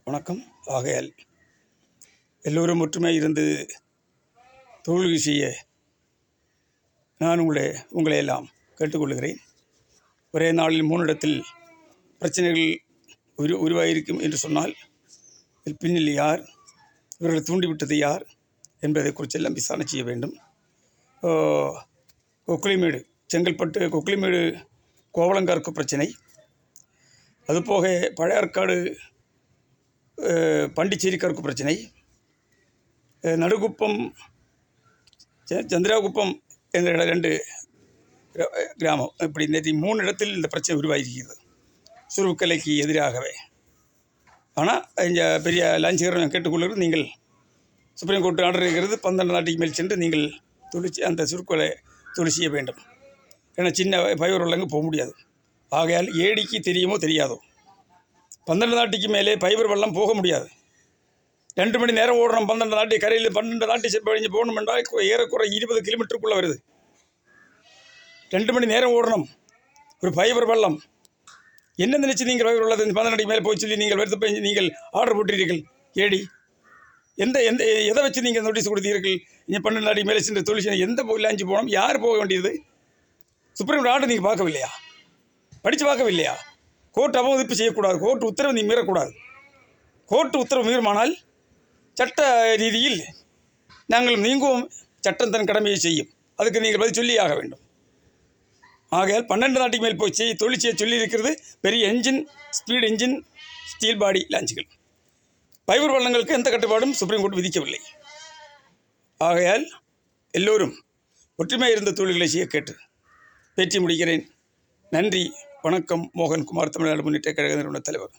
வணக்கம். ஆகையால் எல்லோரும் ஒற்றுமை இருந்து தொழில் செய்ய நான் உங்களை எல்லாம் கேட்டுக்கொள்கிறேன். ஒரே நாளில் 3 இடத்தில் பிரச்சனைகள் உருவாகியிருக்கும் என்று சொன்னால் இதில் பின்னில் யார், இவர்களை தூண்டிவிட்டது யார் என்பதை குறித்தெல்லாம் விசாரணை செய்ய வேண்டும். கொக்குளிமேடு, செங்கல்பட்டு கொக்குளிமேடு கோவலங்கார்க்கு பிரச்சனை, அதுபோக பழையாற்காடு பாண்டிச்சேரிக்காருக்கு பிரச்சனை, நடுகுப்பம் சந்திராகுப்பம் என்ற 2 கிராமம், இப்படி நேற்று 3 இடத்தில் இந்த பிரச்சனை உருவாகியிருக்கிறது சுருக்கலைக்கு எதிராகவே. ஆனால் இங்கே பெரிய லான்ச்சுகரம் கேட்டுக்கொள்கிறது, நீங்கள் சுப்ரீம் கோர்ட் ஆர்டர் இருக்கிறது 12 நாட்டுக்கு மேல் சென்று நீங்கள் அந்த சுருக்கலை தொழில் செய்ய வேண்டும். ஏன்னா சின்ன ஃபைபர் வள்ளங்க போக முடியாது. ஆகையால் ஏடிக்கு தெரியுமோ தெரியாதோ 12 நாட்டுக்கு மேலே ஃபைபர் வள்ளம் போக முடியாது. 2 மணி நேரம் ஓடுறோம் 12 நாட்டு கரையில் 12 நாட்டு பழிஞ்சு போகணும் என்றால் ஏறக்குறை 20 கிலோமீட்டருக்குள்ளே வருது. 2 மணி நேரம் ஓடணும் ஒரு ஃபைபர் வள்ளம். என்ன நினச்சி நீங்கள் ஃபைபர் வள்ளத்தை 12 நாட்டுக்கு மேலே போய் சொல்லி நீங்கள் வருத்த நீங்கள் ஆர்டர் போட்டீர்கள்? ஏடி எதை வச்சு நீங்கள் நோட்டீஸ் கொடுத்தீர்கள்? நீங்கள் 12 நாட்டுக்கு மேலே சென்று தொழில் எந்த லாஞ்சு போகணும், யார் போக வேண்டியது? சுப்ரீம் கோர்ட் ஆர்டர் நீங்கள் பார்க்கவில்லையா? படித்து பார்க்கவில்லையா? கோர்ட் அவமதிப்பு செய்யக்கூடாது, கோர்ட் உத்தரவு நீ மீறக்கூடாது. கோர்ட் உத்தரவு மீறுமானால் சட்ட ரீதியில் நாங்கள் நீங்குவோம். சட்டம் தன் கடமையை செய்யும். அதுக்கு நீங்கள் பதில் சொல்லி ஆக வேண்டும். ஆகையால் 12 நாட்டுக்கு மேல் போய் தொழில் செய்ய சொல்லியிருக்கிறது பெரிய engine, speed engine, steel body லான்ச்சுகள். ஃபைபர் வள்ளங்களுக்கு எந்த கட்டுப்பாடும் சுப்ரீம் கோர்ட் விதிக்கவில்லை. ஆகையால் எல்லோரும் ஒற்றுமை இருந்த தொழில்களை செய்ய கேட்டு பேட்டி முடிக்கிறேன். நன்றி, வணக்கம். மோகன்குமார், தமிழ்நாடு முன்னேற்ற கழக நிறுவன தலைவர்.